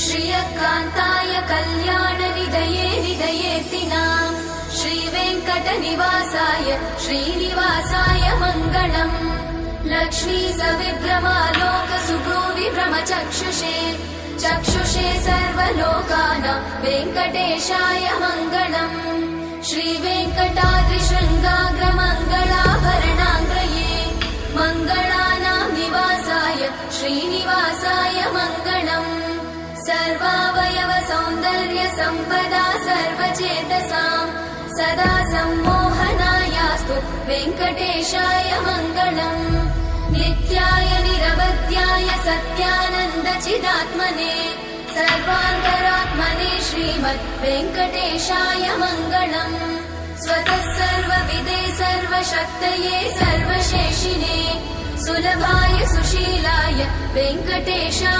श्रियकान्ताय कल्याणनिधये निधयेऽर्थिनाम् श्रीवेङ्कटनिवासाय श्रीनिवासाय मङ्गलम् लक्ष्मी सविभ्रमालोकसुभ्रूविभ्रमचक्षुषे चक्षुषे सर्वलोकानां वेङ्कटेशाय मङ्गलम् श्रीवेङ्कटाद्रिशृङ्गाग्रमङ्गलाभरणाङ्ग्रये मङ्गलानां निवासाय श्रीनिवासाय मङ्गलम् सर्वावयव सौन्दर्य सम्पदा सर्वचेतसां सदा सम्मोहनायास्तु वेङ्कटेशाय मङ्गलम् नित्याय निरवध्याय सत्यानन्दचिदात्मने सर्वान्तरात्मने श्रीमद् वेङ्कटेशाय मङ्गलम् स्वतः सर्वविदे सर्वशक्तये सर्वशेषिने सुलभाय सुशीलाय वेङ्कटेशाय